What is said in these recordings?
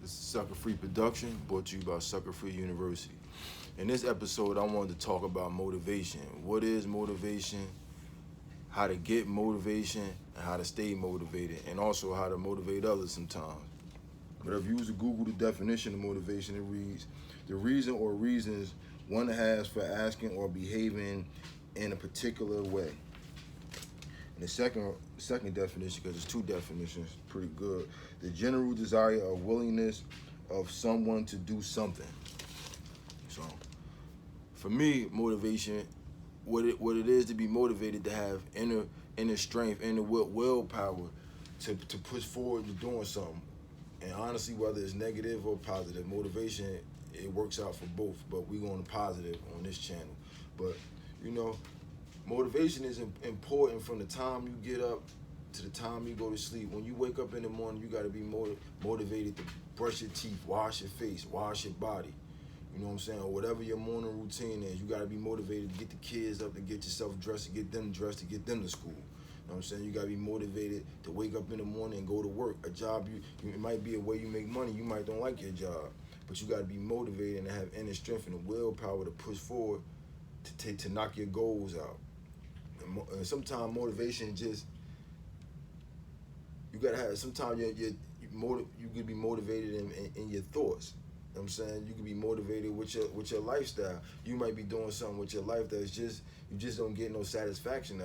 This is Sucker Free Production, brought to you by Sucker Free University. In this episode, I wanted to talk about motivation. What is motivation? How to get motivation, and how to stay motivated, and also how to motivate others sometimes. But if you use to Google the definition of motivation, it reads the reason or reasons one has for asking or behaving in a particular way. And the second definition, because there's two definitions, pretty good. The general desire or willingness of someone to do something. So, for me, motivation, what it is to be motivated, to have inner strength, inner willpower to push forward to doing something. And honestly, whether it's negative or positive, motivation, it works out for both. But we going to positive on this channel. But you know, motivation is important from the time you get up to the time you go to sleep. When you wake up in the morning, you got to be motivated to brush your teeth, wash your face, wash your body. You know what I'm saying? Or whatever your morning routine is, you got to be motivated to get the kids up, to get yourself dressed, to get them dressed, to get them to school. You know what I'm saying? You got to be motivated to wake up in the morning and go to work. A job, it might be a way you make money. You might don't like your job, but you got to be motivated and have inner strength and the willpower to push forward to knock your goals out. And sometimes motivation just, you gotta have, sometimes you can be motivated in your thoughts. You know what I'm saying? You can be motivated with your lifestyle. You might be doing something with your life that's just, you just don't get no satisfaction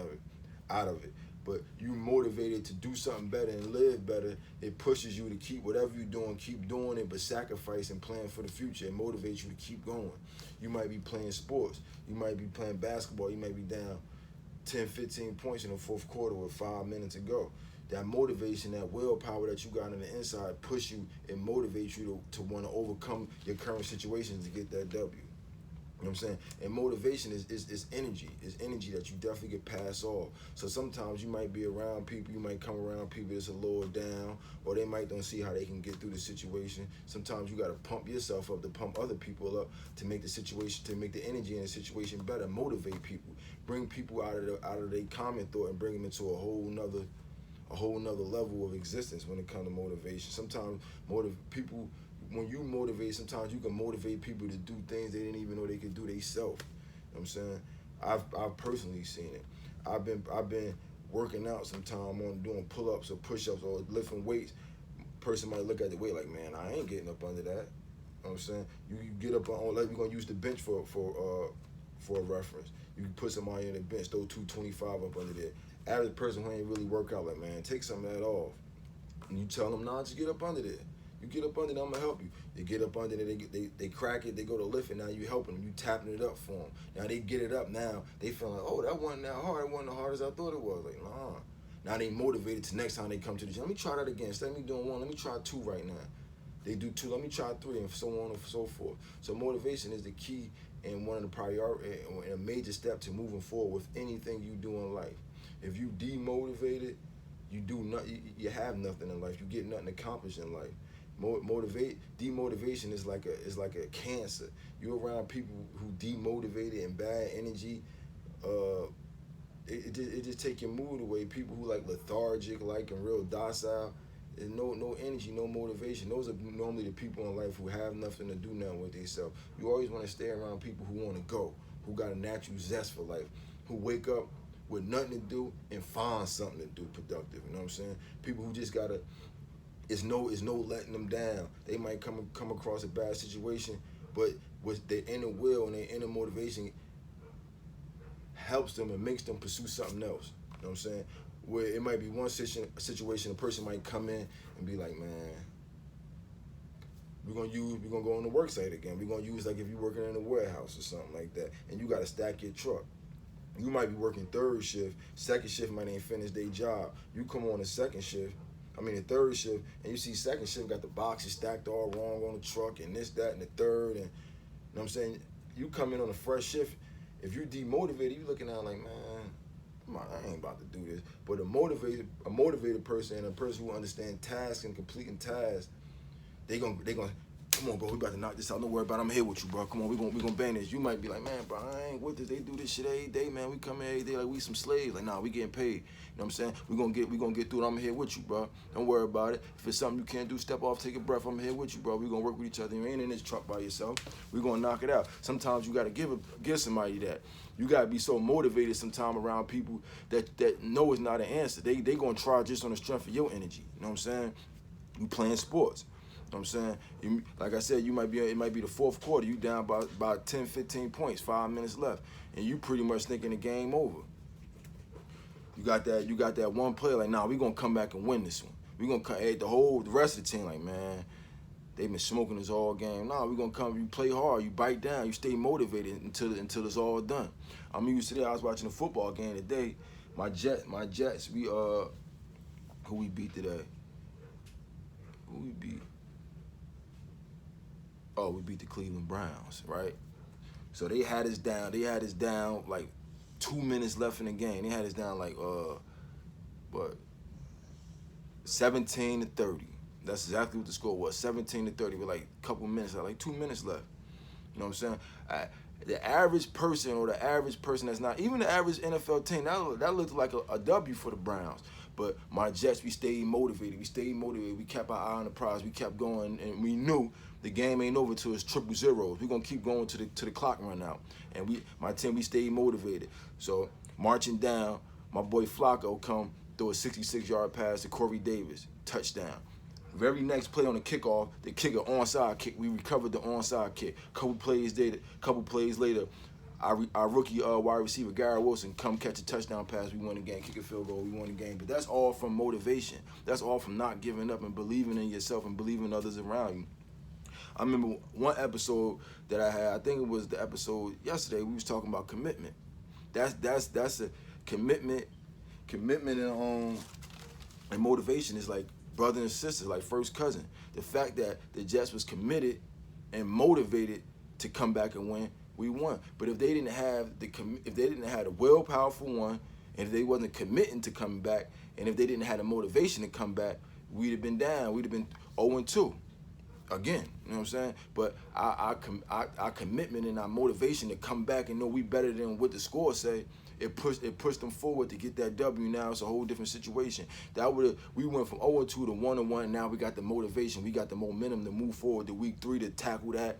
out of it. But you motivated to do something better and live better. It pushes you to keep whatever you're doing, keep doing it, but sacrifice and plan for the future. It motivates you to keep going. You might be playing sports. You might be playing basketball. You might be down 10, 15 points in the fourth quarter with 5 minutes to go. That motivation, that willpower that you got on the inside push you and motivates you to want to overcome your current situations to get that W. You know what I'm saying? And motivation is energy. It's energy that you definitely get pass off. So sometimes you might be around people, you might come around people that's a little down, or they might don't see how they can get through the situation. Sometimes you got to pump yourself up to pump other people up to make the situation, to make the energy in the situation better. Motivate people. Bring people out of their common thought and bring them into a whole nother level of existence when it comes to motivation. Sometimes people, when you motivate, sometimes you can motivate people to do things they didn't even know they could do themselves. You know what I'm saying? I've personally seen it. I've been working out sometime on doing pull-ups or push-ups or lifting weights. Person might look at the weight like, man, I ain't getting up under that. You know what I'm saying? You get up on, like, we're gonna use the bench for a reference. You can put somebody in the bench, throw 225 up under there. Average person who ain't really work out, like, man, take some of that off. And you tell them, nah, just get up under there. You get up under there, I'm gonna help you. They get up under there, they crack it, they go to lift it, now you helping them, you tapping it up for them. Now they get it up, now they feel like, oh, that wasn't that hard, it wasn't as hard as I thought it was. Like, nah. Now they motivated to next time they come to the gym. Let me try that again. Instead of me doing one, let me try two right now. They do two, let me try three, and so on and so forth. So motivation is the key and one of the priority and a major step to moving forward with anything you do in life. If you demotivated, you do not, you have nothing in life. You get nothing accomplished in life. Demotivation is like a cancer. You're around people who demotivated and bad energy. It just take your mood away. People who like lethargic, like and real docile, and no energy, no motivation. Those are normally the people in life who have nothing to do nothing with themselves. You always want to stay around people who want to go, who got a natural zest for life, who wake up with nothing to do and find something to do productive. You know what I'm saying? People who just gotta, it's no letting them down. They might come across a bad situation, but with their inner will and their inner motivation helps them and makes them pursue something else. You know what I'm saying? Where it might be one situation, a person might come in and be like, man, we're gonna go on the work site again. We're gonna use, like, if you're working in a warehouse or something like that, and you gotta stack your truck. You might be working third shift, second shift might ain't finished their job. You come on the third shift, and you see second shift got the boxes stacked all wrong on the truck and this, that, and the third, and you know what I'm saying? You come in on a fresh shift, if you're demotivated, you looking at like, man, I ain't about to do this. But a motivated person and a person who understands tasks and completing tasks, they gonna come on, bro, we about to knock this out. Don't worry about it. I'm here with you, bro. Come on, we gonna bang this. You might be like, man, bro, I ain't with this. They do this shit every day, man. We come here every day like we some slaves. Like, nah, we getting paid. You know what I'm saying? We gonna get through it. I'm here with you, bro. Don't worry about it. If it's something you can't do, step off, take a breath. I'm here with you, bro. We gonna work with each other. You ain't in this truck by yourself. We gonna knock it out. Sometimes you gotta give somebody that. You gotta be so motivated sometime around people that know it's not an answer. They gonna try just on the strength of your energy. You know what I'm saying? You playing sports. You know what I'm saying? Like I said, it might be the fourth quarter. You down by 10, 15 points, 5 minutes left, and you pretty much thinking the game over. You got that one player like, nah, we gonna come back and win this one. We gonna come. The rest of the team like, man, they've been smoking this all game. Nah, we gonna come. You play hard. You bite down. You stay motivated until it's all done. I'm used to that. I was watching a football game today. My Jets. Who we beat today? Who we beat? Oh, we beat the Cleveland Browns, right? So they had us down. They had us down like 2 minutes left in the game. They had us down like 17-30. That's exactly what the score was. 17-30 with like a couple minutes left, like 2 minutes left. You know what I'm saying? The average person that's not even the average NFL team, that looked like a W for the Browns. But my Jets, we stayed motivated. We kept our eye on the prize. We kept going, and we knew the game ain't over till it's 0-0. We're gonna keep going to the clock run out. And my team, we stayed motivated. So marching down, my boy Flacco come throw a 66-yard pass to Corey Davis, touchdown. Very next play on the kickoff, the kicker onside kick. We recovered the onside kick. Couple plays later, our rookie wide receiver Garrett Wilson come catch a touchdown pass. We won the game. Kick a field goal. We won the game. But that's all from motivation. That's all from not giving up and believing in yourself and believing in others around you. I remember one episode that I had. I think it was the episode yesterday. We was talking about commitment. That's a commitment. Commitment and motivation is like brother and sister, like first cousin. The fact that the Jets was committed and motivated to come back and win, we won. But if they didn't have the willpower for one, and if they wasn't committing to coming back, and if they didn't have the motivation to come back, we'd have been down. We'd have been 0-2 again. You know what I'm saying? But our commitment and our motivation to come back and know we better than what the score say, it pushed them forward to get that W. Now it's a whole different situation. We went from 0-2 to 1-1. Now we got the motivation, we got the momentum to move forward to week 3 to tackle that.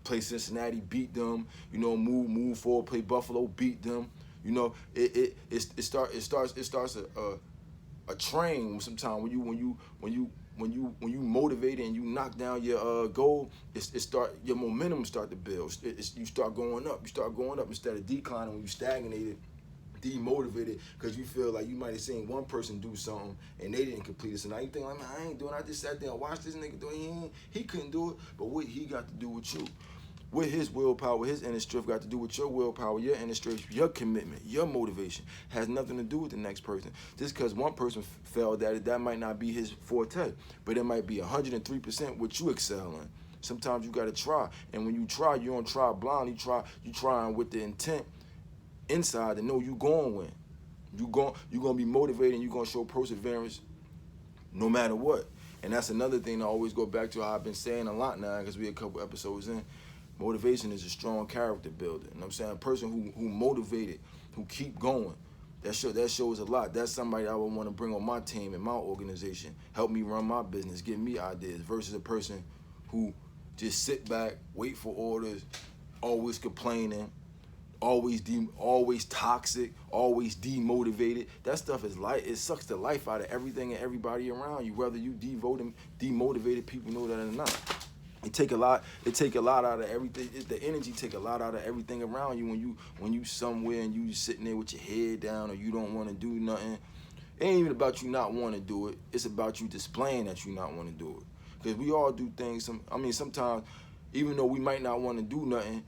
Play Cincinnati, beat them. You know, move forward. Play Buffalo, beat them. You know, it starts a train sometimes when you motivated and you knock down your goal. Your momentum start to build. You start going up. You start going up instead of declining when you stagnated, demotivated, because you feel like you might have seen one person do something and they didn't complete it. So now you think, like, man, I ain't doing it. I just sat there and watched this nigga do it. He couldn't do it. But what he got to do with you? What his willpower, his inner strength got to do with your willpower, your inner strength, your commitment, your motivation has nothing to do with the next person. Just because one person failed at it, that might not be his forte, but it might be 103% what you excel in. Sometimes you got to try, and when you try, you don't try blind. You trying with the intent inside to know you going to win. You going to be motivated, and you going to show perseverance no matter what. And that's another thing I always go back to. I've been saying a lot now because we a couple episodes in. Motivation is a strong character builder. You know what I'm saying? A person who motivated, who keep going, that shows a lot. That's somebody I would want to bring on my team and my organization, help me run my business, give me ideas, versus a person who just sit back, wait for orders, always complaining, always toxic, always demotivated. That stuff is it sucks the life out of everything and everybody around you, whether you demotivated people know that or not. It take a lot out of everything. The energy take a lot out of everything around you when you somewhere and you sitting there with your head down or you don't want to do nothing. It ain't even about you not want to do it. It's about you displaying that you not want to do it. Because we all do things. Sometimes, even though we might not want to do nothing,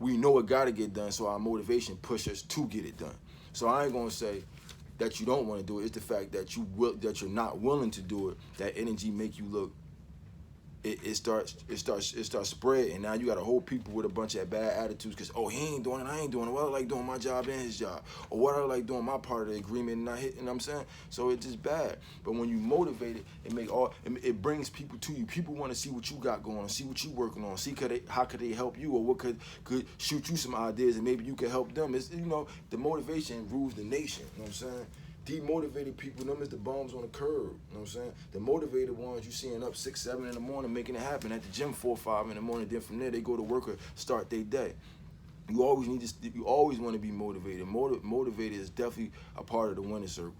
we know it got to get done. So our motivation pushes us to get it done. So I ain't gonna say that you don't want to do it. It's the fact that you're not willing to do it. That energy make you look it starts spreading. Now you got a whole people with a bunch of bad attitudes because, oh, he ain't doing it, I ain't doing it. Well, I like doing my job and his job, or what I like doing my part of the agreement and not hitting. You know what I'm saying? So it's just bad. But when you motivate it brings people to you. People want to see what you got going on, see what you working on, see how could they help you, or what could shoot you some ideas and maybe you could help them. It's, the motivation rules the nation. You know what I'm saying? Demotivated people, them is the bums on the curb. You know what I'm saying? The motivated ones, you seeing up 6, 7 in the morning making it happen at the gym 4, 5 in the morning. Then from there they go to work or start their day. You always want to be motivated. Motivated is definitely a part of the winning circle.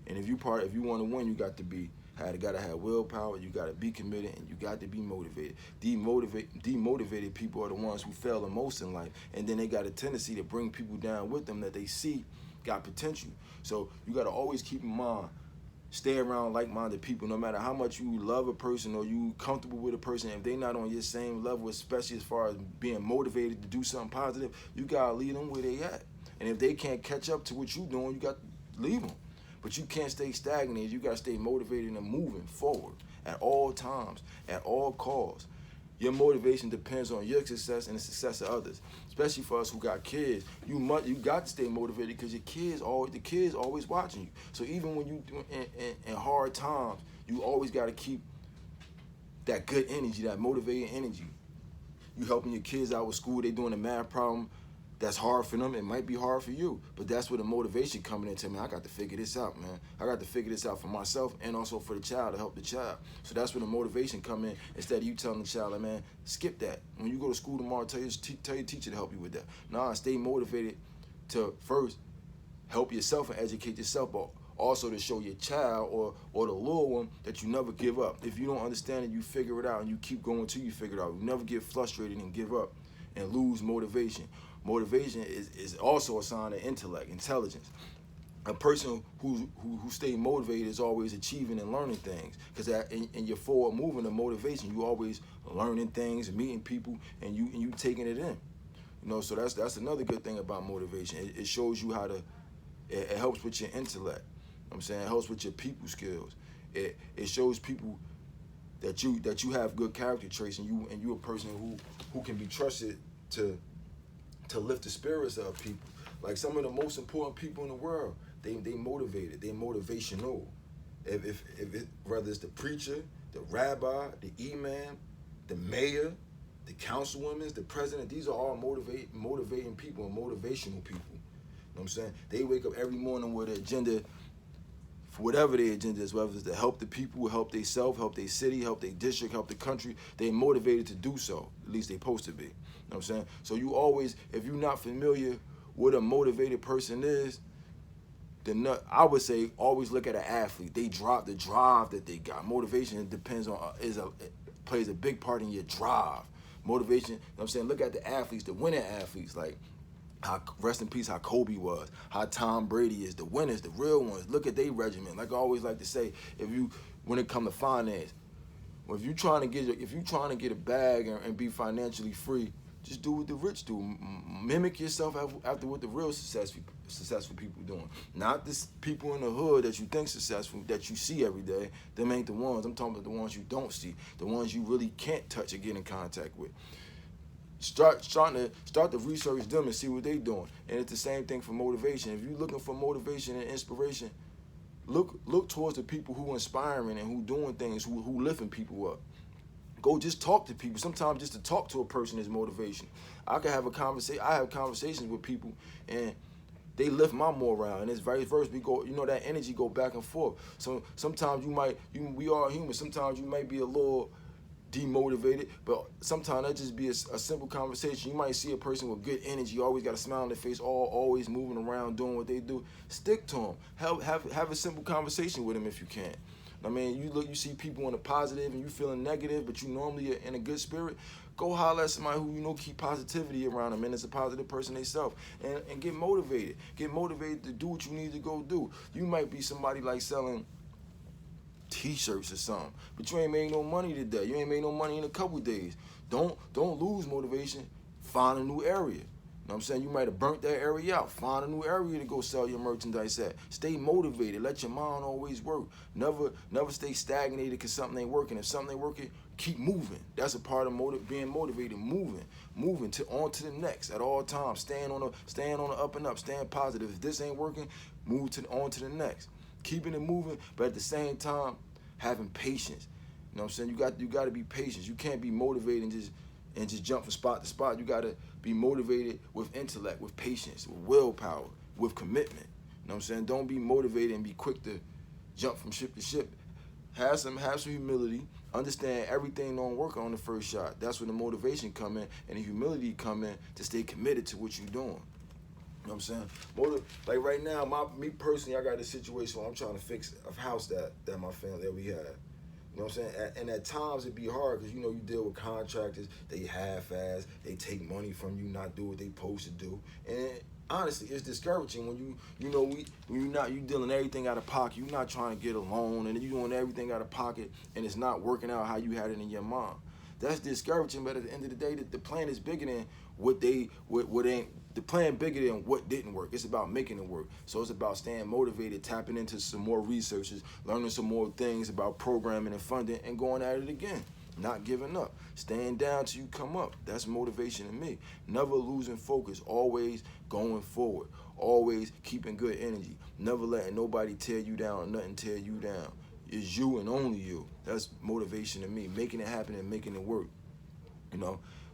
And if you want to win, you got to have willpower. You got to be committed, and you got to be motivated. Demotivated people are the ones who fail the most in life, and then they got a tendency to bring people down with them that they see got potential. So you got to always keep in mind, stay around like-minded people. No matter how much you love a person or you comfortable with a person, if they not on your same level, especially as far as being motivated to do something positive, you got to leave them where they at. And if they can't catch up to what you doing, you got to leave them. But you can't stay stagnated. You got to stay motivated and moving forward at all times, at all costs. Your motivation depends on your success and the success of others. Especially for us who got kids, you got to stay motivated because the kids always watching you. So even when you in hard times, you always got to keep that good energy, that motivating energy. You helping your kids out with school, they doing a math problem that's hard for them. It might be hard for you, but that's where the motivation coming into, man, I got to figure this out, man. I got to figure this out for myself and also for the child, to help the child. So that's where the motivation come in, instead of you telling the child, like, man, skip that. When you go to school tomorrow, tell your teacher to help you with that. Nah, stay motivated to first help yourself and educate yourself, but also to show your child or the little one that you never give up. If you don't understand it, you figure it out and you keep going till you figure it out. You never get frustrated and give up and lose motivation. Motivation is also a sign of intelligence. A person who stays motivated is always achieving and learning things, because in your forward movement of motivation, you always learning things, meeting people, and you taking it in. So that's another good thing about motivation. It shows you how to. It helps with your intellect. I'm saying it helps with your people skills. It shows people that you have good character traits, and you a person who can be trusted to lift the spirits of people. Like some of the most important people in the world, they motivated, they motivational. Whether it's the preacher, the rabbi, the imam, the mayor, the councilwomen, the president, these are all motivating people and motivational people. You know what I'm saying? They wake up every morning with an agenda, for whatever their agenda is, whether it's to help the people, help themselves, help their city, help their district, help the country. They're motivated to do so. At least they're supposed to be. You know what I'm saying? So you always, if you're not familiar what a motivated person is, then I would say always look at an athlete. The drive that they got. Motivation depends on plays a big part in your drive. Motivation, you know what I'm saying? Look at the athletes, the winning athletes, like how, rest in peace, how Kobe was, how Tom Brady is, the winners, the real ones. Look at their regimen. Like I always like to say, when it comes to finance, if you're trying to get a bag and be financially free, just do what the rich do. Mimic yourself after what the real successful people doing. Not the people in the hood that you think successful, that you see every day. Them ain't the ones. I'm talking about the ones you don't see, the ones you really can't touch or get in contact with. Start to research them and see what they doing. And it's the same thing for motivation. If you're looking for motivation and inspiration, look towards the people who inspiring and who doing things, who lifting people up. Go just talk to people. Sometimes just to talk to a person is motivation. I have conversations with people and they lift my morale, and it's vice versa. We go, that energy go back and forth. So sometimes we are human. Sometimes you might be a little demotivated, but sometimes that just be a simple conversation. You might see a person with good energy, always got a smile on their face, always moving around, doing what they do. Stick to them. Have a simple conversation with them if you can. I mean, you see people on the positive and you feeling negative, but you normally are in a good spirit. Go holler at somebody who keep positivity around them and is a positive person themselves, and get motivated. Get motivated to do what you need to go do. You might be somebody like selling T-shirts or something, but you ain't made no money today. You ain't made no money in a couple days. Don't lose motivation. Find a new area. know what I'm saying? You might have burnt that area out. Find a new area to go sell your merchandise at. Stay motivated. Let your mind always work. Never stay stagnated because something ain't working. If something ain't working, keep moving. That's a part of being motivated. Moving to on to the next at all times. Staying on the up and up. Staying positive. If this ain't working, move on to the next. Keeping it moving, but at the same time, having patience. You know what I'm saying? You got to be patient. You can't be motivated and just jump from spot to spot. You got to be motivated with intellect, with patience, with willpower, with commitment. You know what I'm saying? Don't be motivated and be quick to jump from ship to ship. Have some humility. Understand everything don't work on the first shot. That's where the motivation come in and the humility come in to stay committed to what you're doing. You know what I'm saying? Like right now, me personally, I got a situation where I'm trying to fix a house that my family that we had. You know what I'm saying? And at times it be hard because, you deal with contractors, they half-ass, they take money from you, not do what they supposed to do. And honestly, it's discouraging when you dealing everything out of pocket, you're not trying to get a loan, and you doing everything out of pocket, and it's not working out how you had it in your mind. That's discouraging, but at the end of the day, the plan is bigger than what ain't. The plan bigger than what didn't work. It's about making it work. So it's about staying motivated, tapping into some more researches, learning some more things about programming and funding, and going at it again. Not giving up. Staying down till you come up. That's motivation to me. Never losing focus. Always going forward. Always keeping good energy. Never letting nobody tear you down or nothing tear you down. It's you and only you. That's motivation to me. Making it happen and making it work.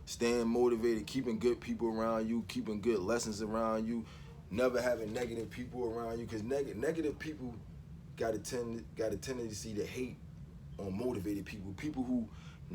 Staying motivated, keeping good people around you, keeping good lessons around you, never having negative people around you, because negative people got a tendency to hate on motivated people. People who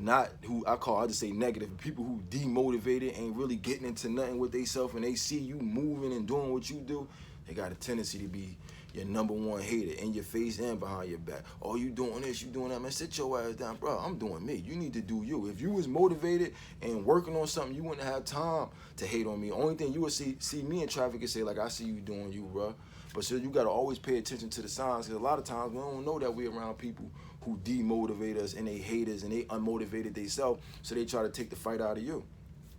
I just say negative, people who demotivated, ain't really getting into nothing with themselves, and they see you moving and doing what you do, they got a tendency to be your number one hater in your face and behind your back. Oh, you doing this, you doing that, man. Sit your ass down, bro. I'm doing me. You need to do you. If you was motivated and working on something, you wouldn't have time to hate on me. Only thing you would see me in traffic and say, like, I see you doing you, bro. But so you got to always pay attention to the signs, because a lot of times we don't know that we're around people who demotivate us and they hate us and they unmotivated themselves, so they try to take the fight out of you.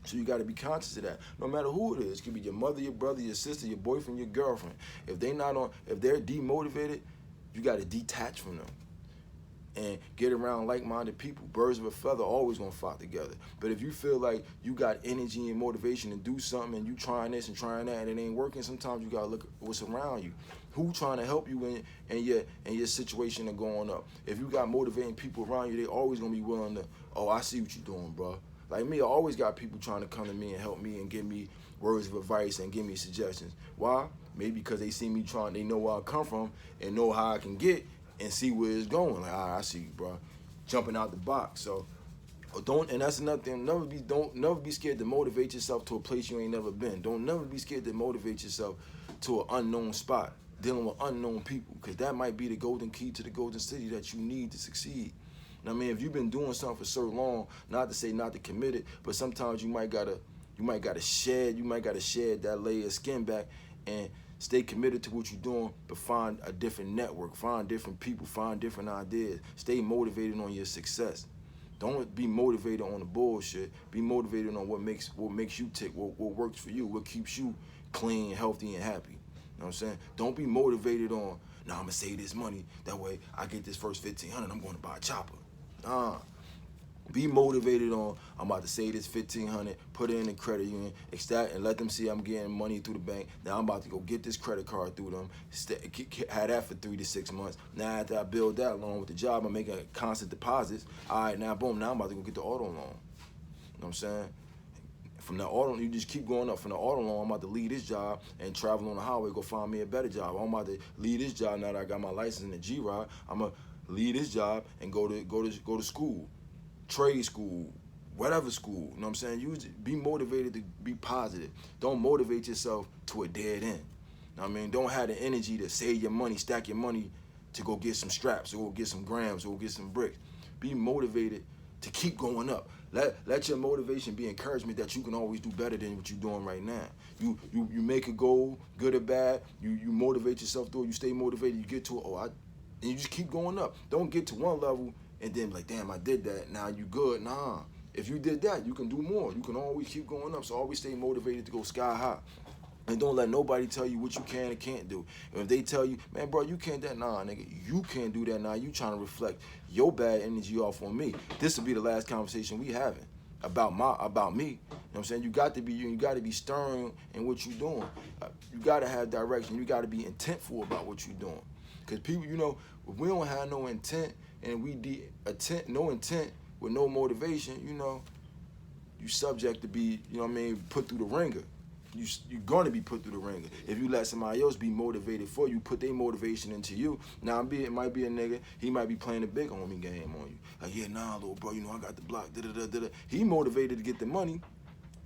So you got to be conscious of that. No matter who it is, it could be your mother, your brother, your sister, your boyfriend, your girlfriend. If they're demotivated, you got to detach from them and get around like-minded people. Birds of a feather always gonna flock together. But if you feel like you got energy and motivation to do something, and you trying this and trying that, and it ain't working, sometimes you gotta look at what's around you. Who trying to help you in your situation of going up? If you got motivating people around you, they always gonna be willing to, oh, I see what you're doing, bro. Like me, I always got people trying to come to me and help me and give me words of advice and give me suggestions. Why? Maybe because they see me trying, they know where I come from and know how I can get and see where it's going. Like, all right, I see you, bro. Jumping out the box. So and that's another thing. Never be scared to motivate yourself to a place you ain't never been. Don't never be scared to motivate yourself to an unknown spot, dealing with unknown people, because that might be the golden key to the golden city that you need to succeed. I mean, if you've been doing something for so long, not to say not to commit it, but sometimes you might gotta shed that layer of skin back and stay committed to what you're doing, but find a different network, find different people, find different ideas. Stay motivated on your success. Don't be motivated on the bullshit. Be motivated on what makes you tick, what works for you, what keeps you clean, healthy, and happy. You know what I'm saying? Don't be motivated on, nah, I'm gonna save this money. That way I get this first $1,500, I'm gonna buy a chopper. Nah. Be motivated on, I'm about to save this $1,500, put it in the credit union, and let them see I'm getting money through the bank. Now I'm about to go get this credit card through them, had that for 3 to 6 months. Now after I build that along with the job, I'm making constant deposits. All right, now boom, now I'm about to go get the auto loan. You know what I'm saying? From the auto, you just keep going up. From the auto loan, I'm about to leave this job and travel on the highway, go find me a better job. I'm about to leave this job now that I got my license in the G-Rod. I'm gonna leave this job and go to school. Trade school, whatever school, you know what I'm saying? Be motivated to be positive. Don't motivate yourself to a dead end. You know what I mean? Don't have the energy to save your money, stack your money to go get some straps, or go get some grams, or go get some bricks. Be motivated to keep going up. Let your motivation be encouragement that you can always do better than what you're doing right now. You make a goal, good or bad, you motivate yourself through it, you stay motivated, you get to it, and you just keep going up. Don't get to one level and then like, damn, I did that, now you good. Nah, If you did that, you can do more. You can always keep going up. So always stay motivated to go sky high. And don't let nobody tell you what you can and can't do. And if they tell you, man, bro, you can't that, nah, nigga, you can't do that. Nah, you trying to reflect your bad energy off on me. This will be the last conversation we having about me. You know what I'm saying? You got to be stern in what you doing. You got to have direction. You got to be intentful about what you doing. Because people, you know, if we don't have no intent and no intent with no motivation, you know, you subject to be, you know what I mean, put through the ringer. You're going to be put through the ringer. If you let somebody else be motivated for you, put their motivation into you. Now, it might be a nigga, he might be playing a big homie game on you. Like, yeah, nah, little bro, you know, I got the block, da-da-da-da-da. He motivated to get the money,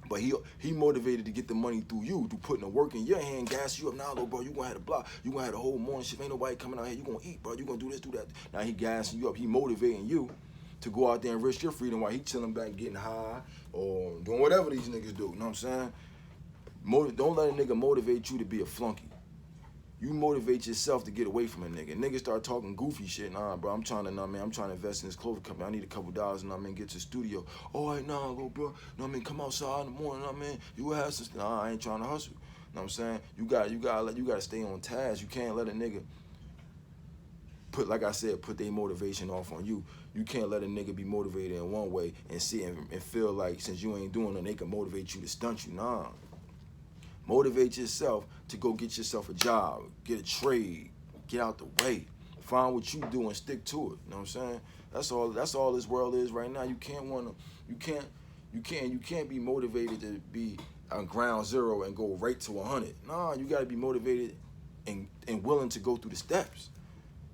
but he motivated to get the money through you, through putting the work in your hand, gas you up. Nah, little bro, you going to have the block. You going to have the whole morning shift. Ain't nobody coming out here. You going to eat, bro. You going to do this, do that. Now, he gassing you up. He motivating you to go out there and risk your freedom while he chilling back getting high or doing whatever these niggas do. You know what I'm saying? Don't let a nigga motivate you to be a flunky. You motivate yourself to get away from a nigga. Niggas start talking goofy shit. Nah, bro, I'm trying to invest in this clothing company. I need a couple dollars, get to the studio. All right, nah, little bro, come outside in the morning, you have some, nah, I ain't trying to hustle. Know what I'm saying? You gotta stay on task. You can't let a nigga put their motivation off on you. You can't let a nigga be motivated in one way and feel like since you ain't doing it, they can motivate you to stunt you. Nah. Motivate yourself to go get yourself a job, get a trade, get out the way. Find what you do and stick to it. You know what I'm saying? That's all this world is right now. You can't be motivated to be on ground zero and go right to 100. Nah, you gotta be motivated and willing to go through the steps. You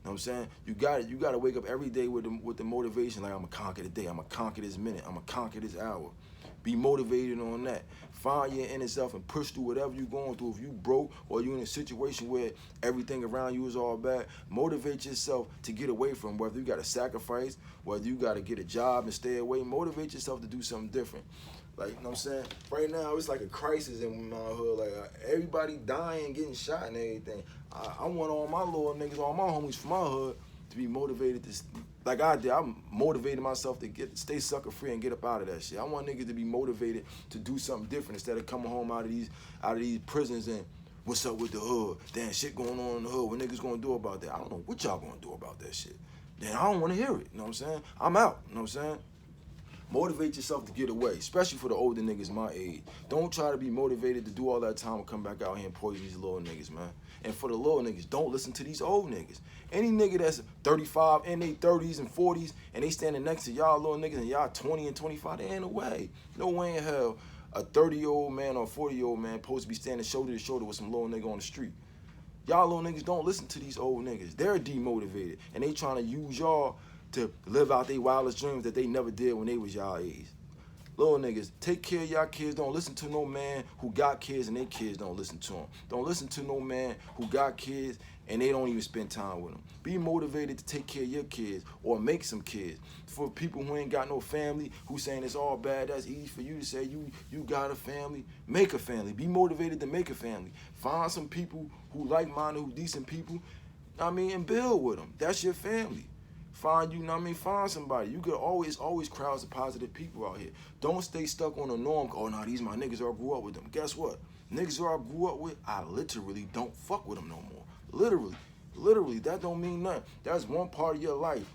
know what I'm saying? You gotta wake up every day with the motivation, like I'm gonna conquer the day, I'm gonna conquer this minute, I'm gonna conquer this hour. Be motivated on that. Find your inner self and push through whatever you're going through. If you broke or you're in a situation where everything around you is all bad, motivate yourself to get away from whether you got to sacrifice, whether you got to get a job and stay away. Motivate yourself to do something different. Like, you know what I'm saying? Right now, it's like a crisis in my hood. Like, everybody dying, getting shot and everything. I want all my little niggas, all my homies from my hood to be motivated to, like I did. I'm motivated myself to stay sucker free and get up out of that shit. I want niggas to be motivated to do something different instead of coming home out of these prisons and what's up with the hood? Damn, shit going on in the hood. What niggas gonna do about that? I don't know what y'all gonna do about that shit. Then I don't want to hear it. You know what I'm saying? I'm out. You know what I'm saying? Motivate yourself to get away, especially for the older niggas my age. Don't try to be motivated to do all that time and come back out here and poison these little niggas, man. And for the little niggas, don't listen to these old niggas. Any nigga that's 35 in their 30s and 40s and they standing next to y'all little niggas and y'all 20 and 25, they ain't no way. No way in hell a 30-year-old man or a 40-year-old man supposed to be standing shoulder to shoulder with some little nigga on the street. Y'all little niggas don't listen to these old niggas. They're demotivated and they trying to use y'all to live out their wildest dreams that they never did when they was y'all age. Little niggas, take care of y'all kids. Don't listen to no man who got kids and their kids don't listen to them. Don't listen to no man who got kids and they don't even spend time with them. Be motivated to take care of your kids or make some kids. For people who ain't got no family, who saying it's all bad, that's easy for you to say you got a family. Make a family. Be motivated to make a family. Find some people who like-minded, who decent people, and build with them. That's your family. Find somebody. You could always crowds of positive people out here. Don't stay stuck on the norm. Oh, no, these my niggas I grew up with them. Guess what? Niggas I grew up with, I literally don't fuck with them no more. Literally, that don't mean nothing. That's one part of your life,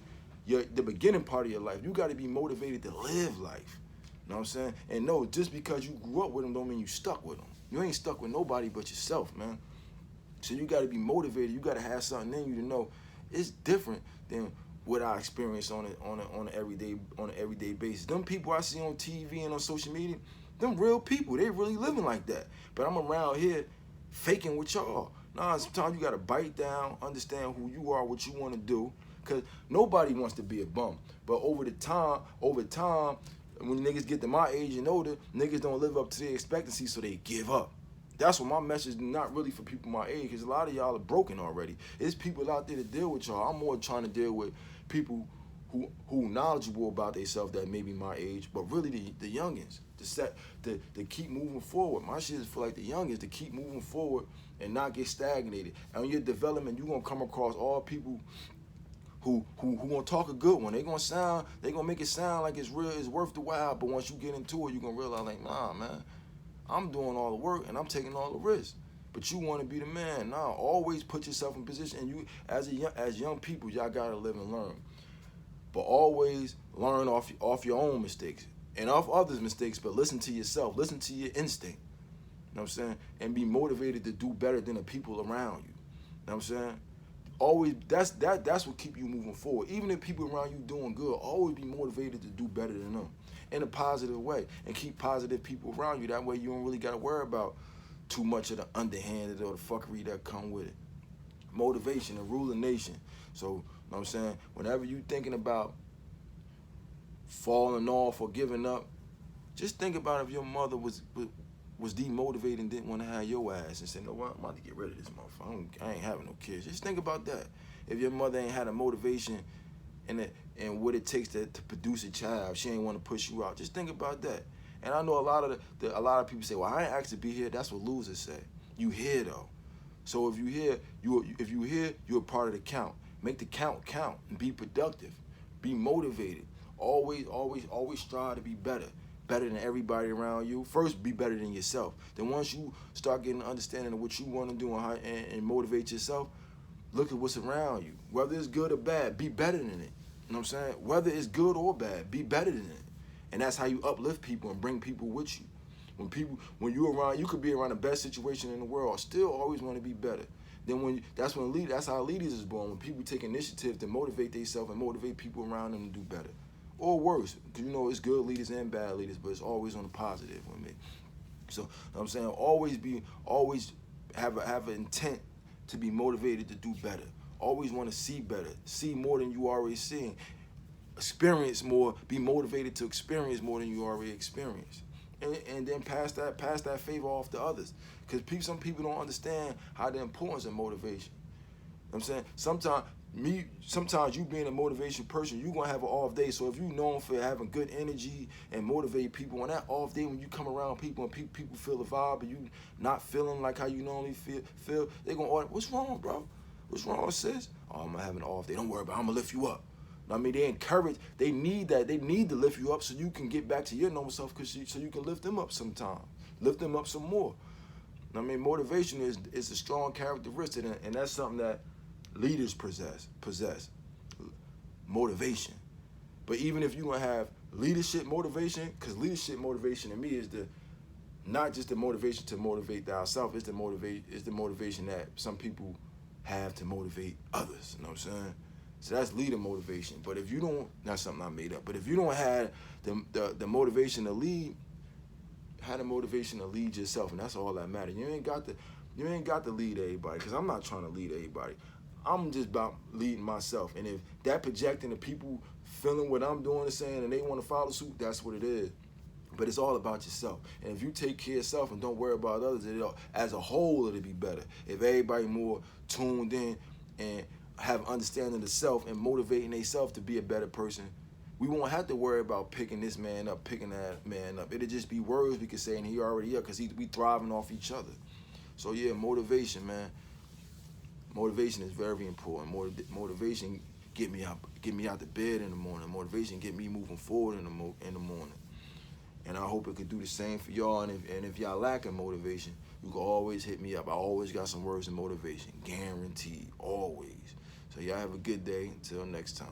the beginning part of your life. You got to be motivated to live life. You know what I'm saying? And no, just because you grew up with them don't mean you stuck with them. You ain't stuck with nobody but yourself, man. So you got to be motivated. You got to have something in you to know it's different than what I experience on an everyday basis. Them people I see on TV and on social media, them real people. They really living like that. But I'm around here faking with y'all. Nah, sometimes you gotta bite down, understand who you are, what you want to do, cause nobody wants to be a bum. But over time, when niggas get to my age and older, niggas don't live up to their expectancy, so they give up. That's what my message is not really for people my age, because a lot of y'all are broken already. There's people out there to deal with y'all. I'm more trying to deal with people who knowledgeable about themselves that may be my age, but really the youngins, to keep moving forward. My shit is for like the youngins to keep moving forward and not get stagnated. And in your development, you're gonna come across all people who gonna talk a good one. They gonna make it sound like it's real, it's worth the while. But once you get into it, you gonna realize like, nah, man, I'm doing all the work and I'm taking all the risks. But you want to be the man. Nah, always put yourself in position. And you, as young people, y'all gotta live and learn. But always learn off your own mistakes and off others' mistakes. But listen to yourself. Listen to your instinct. You know what I'm saying? And be motivated to do better than the people around you. You know what I'm saying? Always, that's what keep you moving forward. Even if people around you doing good, always be motivated to do better than them in a positive way, and keep positive people around you. That way you don't really got to worry about too much of the underhanded or the fuckery that come with it. Motivation, to rule a nation. So, you know what I'm saying? Whenever you thinking about falling off or giving up, just think about if your mother was demotivated and didn't want to have your ass and said, no, I'm about to get rid of this motherfucker. I ain't having no kids. Just think about that. If your mother ain't had a motivation and what it takes to produce a child, she ain't want to push you out. Just think about that. And I know a lot of people say, well, I ain't asked to be here. That's what losers say. You here though. So if you here, you're a part of the count. Make the count and be productive. Be motivated. Always strive to be better than everybody around you. First, be better than yourself. Then once you start getting an understanding of what you want to do and motivate yourself, look at what's around you. Whether it's good or bad, be better than it. You know what I'm saying? Whether it's good or bad, be better than it. And that's how you uplift people and bring people with you. When you around, you could be around the best situation in the world, still always want to be better. Then that's how leaders is born. When people take initiative to motivate themselves and motivate people around them to do better. Or worse, because it's good leaders and bad leaders, but it's always on the positive with me. So, you know what I'm saying, always have an intent to be motivated to do better. Always want to see better, see more than you already seeing, experience more, be motivated to experience more than you already experienced, and then pass that favor off to others. Because some people don't understand how the importance of motivation. You know what I'm saying, sometimes you being a motivation person, you're going to have an off day. So if you're known for having good energy and motivate people, on that off day when you come around people and people feel the vibe and you not feeling like how you normally feel, they're going to order, what's wrong, bro? What's wrong, sis? Oh, I'm having an off day. Don't worry about it. I'm going to lift you up. I mean, they need that. They need to lift you up so you can get back to your normal self, so you can lift them up sometime. Lift them up some more. I mean, motivation is a strong characteristic, and that's something that leaders possess motivation. But even if you're going to have leadership motivation, because leadership motivation to me is not just the motivation to motivate thyself, it's the motivation that some people have to motivate others. You know what I'm saying? So that's leader motivation. But if you don't, that's something I made up. But if you don't have the motivation to lead, have the motivation to lead yourself, and that's all that matters. You ain't got to lead everybody, because I'm not trying to lead everybody. I'm just about leading myself. And if that projecting the people feeling what I'm doing and saying and they want to follow suit, that's what it is. But it's all about yourself. And if you take care of yourself and don't worry about others, as a whole, it'll be better. If everybody more tuned in and have understanding of self and motivating themselves to be a better person, we won't have to worry about picking this man up, picking that man up. It'll just be words we can say, and he already up, because we thriving off each other. So yeah, motivation, man. Motivation is very important. Motivation get me out the bed in the morning. Motivation get me moving forward in the morning. And I hope it could do the same for y'all. And if y'all lacking motivation, you can always hit me up. I always got some words of motivation, guaranteed, always. So y'all have a good day. Until next time.